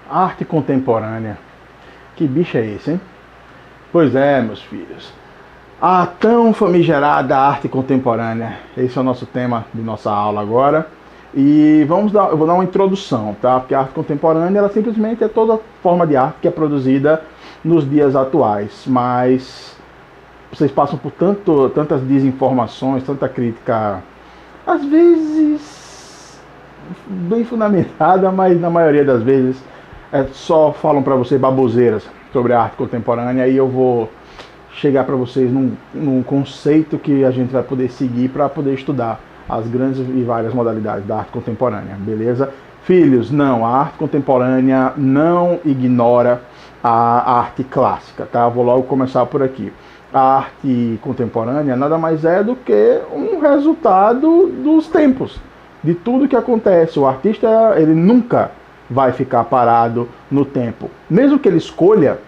Arte contemporânea. Que bicho é esse, hein? Pois é, meus filhos. A tão famigerada arte contemporânea. Esse é o nosso tema de nossa aula agora. E eu vou dar uma introdução, tá? Porque a arte contemporânea, ela simplesmente é toda forma de arte que é produzida nos dias atuais. Mas vocês passam por tantas desinformações, tanta crítica, às vezes bem fundamentada, mas na maioria das vezes só falam para você baboseiras sobre a arte contemporânea, e eu vou chegar para vocês num conceito que a gente vai poder seguir para poder estudar as grandes e várias modalidades da arte contemporânea, beleza? Filhos, não, a arte contemporânea não ignora a arte clássica, tá? Vou logo começar por aqui. A arte contemporânea nada mais é do que um resultado dos tempos, de tudo que acontece. O artista, ele nunca vai ficar parado no tempo. Mesmo que ele escolha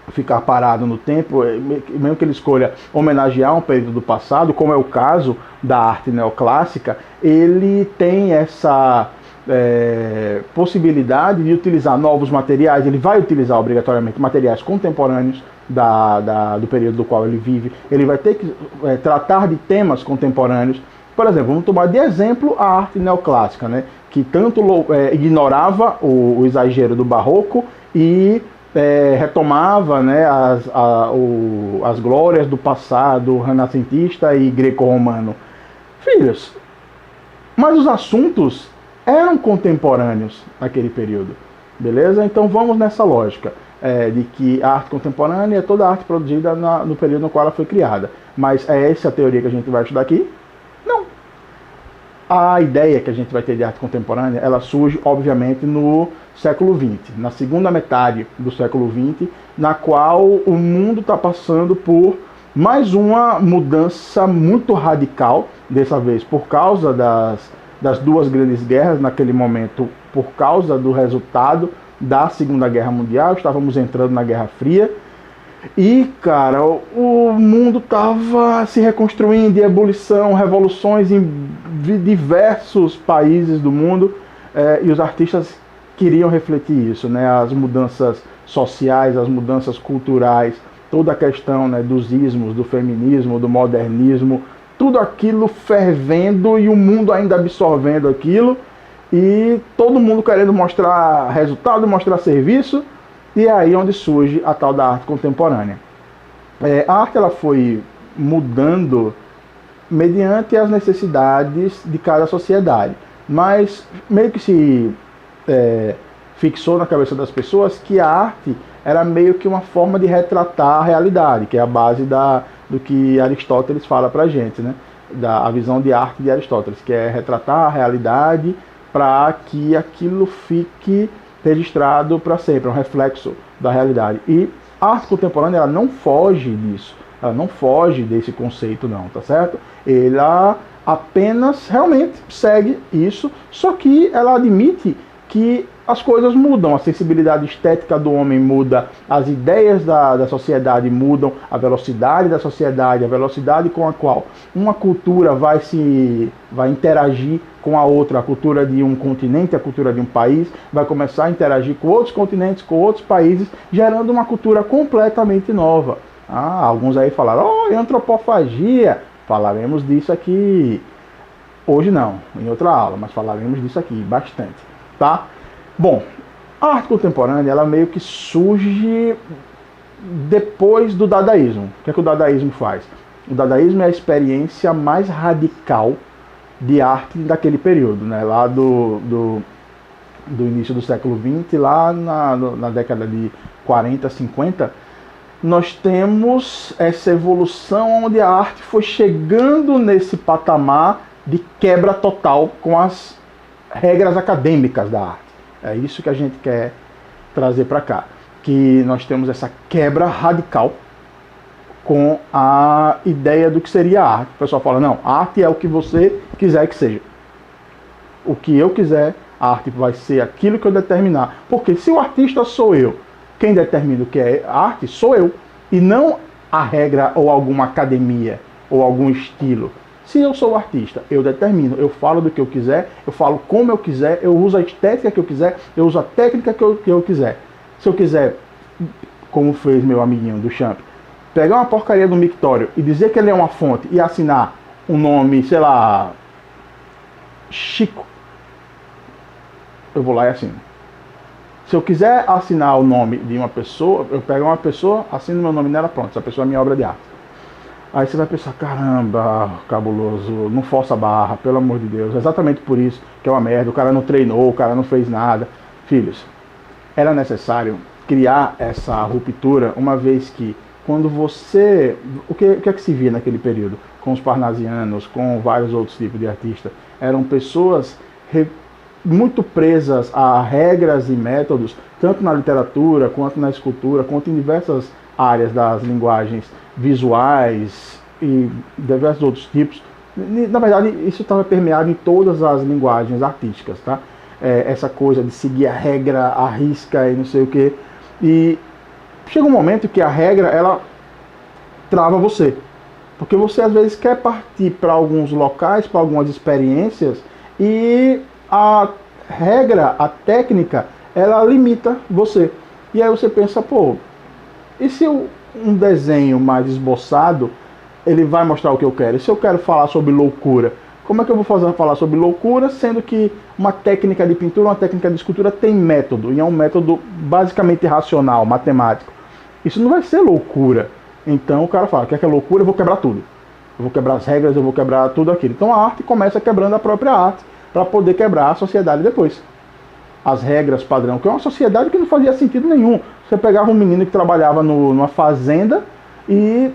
ficar parado no tempo, mesmo que ele escolha homenagear um período do passado, como é o caso da arte neoclássica, ele tem essa possibilidade de utilizar novos materiais. Ele vai utilizar obrigatoriamente materiais contemporâneos do período do qual ele vive. Ele vai ter que tratar de temas contemporâneos. Por exemplo, vamos tomar de exemplo a arte neoclássica, né, que tanto ignorava o exagero do barroco e retomava, né, as glórias do passado renascentista e greco-romano. Filhos, mas os assuntos eram contemporâneos naquele período, beleza? Então vamos nessa lógica de que a arte contemporânea é toda a arte produzida no período no qual ela foi criada. Mas é essa a teoria que a gente vai estudar aqui? Não. A ideia que a gente vai ter de arte contemporânea, ela surge, obviamente, no século XX, na segunda metade do século XX, na qual o mundo está passando por mais uma mudança muito radical, dessa vez por causa das duas grandes guerras naquele momento, por causa do resultado da Segunda Guerra Mundial. Estávamos entrando na Guerra Fria. E, cara, o mundo estava se reconstruindo, de ebulição, revoluções em diversos países do mundo, e os artistas queriam refletir isso, né? As mudanças sociais, as mudanças culturais, toda a questão, né, dos ismos, do feminismo, do modernismo, tudo aquilo fervendo e o mundo ainda absorvendo aquilo, e todo mundo querendo mostrar resultado, mostrar serviço. E é aí onde surge a tal da arte contemporânea. A arte, ela foi mudando mediante as necessidades de cada sociedade, mas meio que se fixou na cabeça das pessoas que a arte era meio que uma forma de retratar a realidade, que é a base do que Aristóteles fala pra gente, né? A visão de arte de Aristóteles, que é retratar a realidade para que aquilo fique registrado para sempre, um reflexo da realidade. E a arte contemporânea, ela não foge disso, ela não foge desse conceito não, tá certo? Ela apenas realmente segue isso, só que ela admite que as coisas mudam, a sensibilidade estética do homem muda, as ideias da sociedade mudam, a velocidade da sociedade, a velocidade com a qual uma cultura vai interagir com a outra, a cultura de um continente, a cultura de um país, vai começar a interagir com outros continentes, com outros países, gerando uma cultura completamente nova. Alguns aí falaram, antropofagia, falaremos disso aqui, hoje não, em outra aula, mas falaremos disso aqui bastante, tá? Bom, a arte contemporânea, ela meio que surge depois do dadaísmo. O que é que o dadaísmo faz? O dadaísmo é a experiência mais radical de arte daquele período, né? Lá do início do século XX, lá na década de 40, 50, nós temos essa evolução onde a arte foi chegando nesse patamar de quebra total com as regras acadêmicas da arte. É isso que a gente quer trazer para cá, que nós temos essa quebra radical com a ideia do que seria a arte. O pessoal fala, não, a arte é o que você quiser que seja. O que eu quiser, a arte vai ser aquilo que eu determinar. Porque se o artista sou eu, quem determina o que é arte sou eu, e não a regra ou alguma academia ou algum estilo. Se eu sou o artista, eu determino, eu falo do que eu quiser, eu falo como eu quiser, eu uso a estética que eu quiser, eu uso a técnica que eu quiser. Se eu quiser, como fez meu amiguinho do Champ, pegar uma porcaria do mictório e dizer que ele é uma fonte e assinar um nome, sei lá, Chico, eu vou lá e assino. Se eu quiser assinar o nome de uma pessoa, eu pego uma pessoa, assino meu nome nela, pronto, essa pessoa é minha obra de arte. Aí você vai pensar, caramba, cabuloso, não força a barra, pelo amor de Deus. Exatamente por isso que é uma merda, o cara não treinou, o cara não fez nada. Filhos, era necessário criar essa ruptura, uma vez que quando você... O que é que se via naquele período? Com os parnasianos, com vários outros tipos de artistas. Eram pessoas muito presas a regras e métodos, tanto na literatura, quanto na escultura, quanto em diversas áreas das linguagens visuais e diversos outros tipos. Na verdade, isso estava permeado em todas as linguagens artísticas, tá? Essa coisa de seguir a regra, a risca e não sei o que. E chega um momento que a regra, ela trava você. Porque você às vezes quer partir para alguns locais, para algumas experiências, e a regra, a técnica, ela limita você. E aí você pensa, pô, e se um desenho mais esboçado, ele vai mostrar o que eu quero? E se eu quero falar sobre loucura, como é que eu vou falar sobre loucura, sendo que uma técnica de pintura, uma técnica de escultura tem método, e é um método basicamente racional, matemático. Isso não vai ser loucura. Então o cara fala, quer que é loucura, eu vou quebrar tudo. Eu vou quebrar as regras, eu vou quebrar tudo aquilo. Então a arte começa quebrando a própria arte, para poder quebrar a sociedade depois. As regras padrão, que é uma sociedade que não fazia sentido nenhum. Você pegava um menino que trabalhava numa fazenda e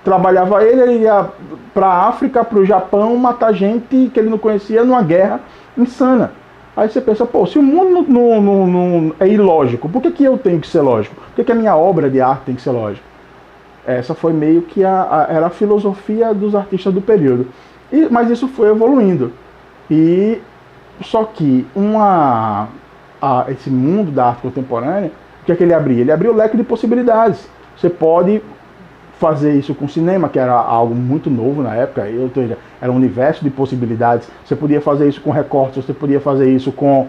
trabalhava ele ia para a África, para o Japão, matar gente que ele não conhecia numa guerra insana. Aí você pensa, pô, se o mundo não é ilógico, por que eu tenho que ser lógico? Por que a minha obra de arte tem que ser lógica? Essa foi meio que era a filosofia dos artistas do período. Mas isso foi evoluindo. E só que esse mundo da arte contemporânea, o que é que ele abria? Ele abriu o leque de possibilidades. Você pode fazer isso com cinema, que era algo muito novo na época, era um universo de possibilidades. Você podia fazer isso com recortes, você podia fazer isso com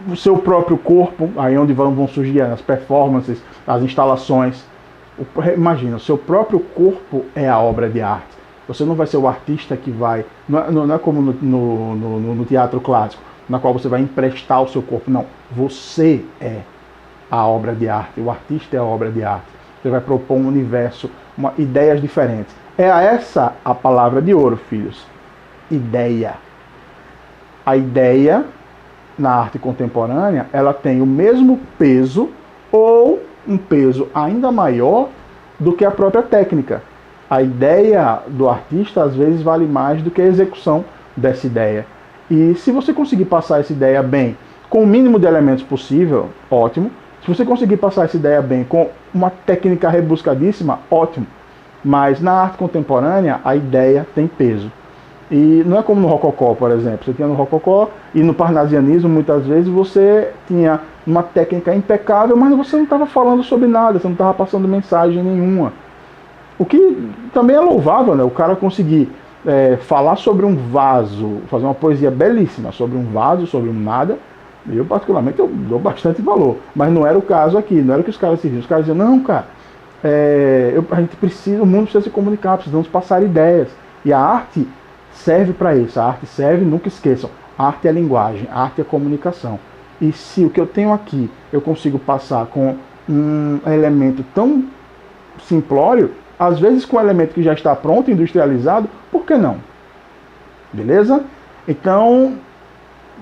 o seu próprio corpo, aí onde vão surgir as performances, as instalações. Imagina, o seu próprio corpo é a obra de arte. Você não vai ser o artista que vai... Não é como no teatro clássico, na qual você vai emprestar o seu corpo. Não, você é a obra de arte. O artista é a obra de arte. Você vai propor um universo, ideias diferentes. É essa a palavra de ouro, filhos. Ideia. A ideia, na arte contemporânea, ela tem o mesmo peso ou um peso ainda maior do que a própria técnica. A ideia do artista, às vezes, vale mais do que a execução dessa ideia. E se você conseguir passar essa ideia bem, com o mínimo de elementos possível, ótimo. Se você conseguir passar essa ideia bem com uma técnica rebuscadíssima, ótimo. Mas na arte contemporânea, a ideia tem peso. E não é como no Rococó, por exemplo. Você tinha no Rococó e no Parnasianismo, muitas vezes, você tinha uma técnica impecável, mas você não estava falando sobre nada, você não estava passando mensagem nenhuma. O que também é louvável, né? O cara conseguir falar sobre um vaso, fazer uma poesia belíssima sobre um vaso, sobre um nada. Eu, particularmente, eu dou bastante valor. Mas não era o caso aqui, não era o que os caras se viam. Os caras diziam, não, cara, a gente precisa, o mundo precisa se comunicar, precisamos passar ideias. E a arte serve para isso. A arte serve, nunca esqueçam, a arte é linguagem, a arte é comunicação. E se o que eu tenho aqui eu consigo passar com um elemento tão simplório, às vezes com um elemento que já está pronto, industrializado, por que não? Beleza? Então,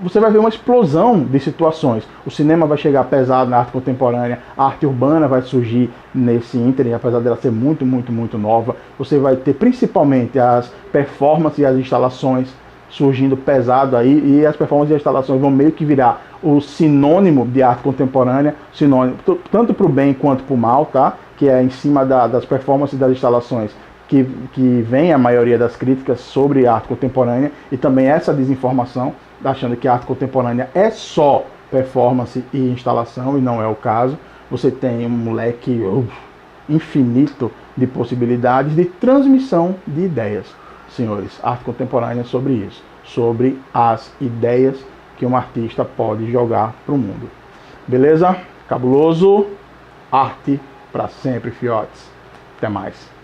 você vai ver uma explosão de situações. O cinema vai chegar pesado na arte contemporânea, a arte urbana vai surgir nesse ínterim, apesar dela ser muito, muito, muito nova. Você vai ter principalmente as performances e as instalações surgindo pesado aí, e as performances e as instalações vão meio que virar o sinônimo de arte contemporânea, sinônimo tanto para o bem quanto para o mal, tá? Que é em cima das performances e das instalações que vem a maioria das críticas sobre a arte contemporânea, e também essa desinformação, achando que a arte contemporânea é só performance e instalação, e não é o caso. Você tem um leque infinito de possibilidades de transmissão de ideias. Senhores, arte contemporânea é sobre isso, sobre as ideias que um artista pode jogar para o mundo. Beleza? Cabuloso, arte para sempre, fiotes. Até mais.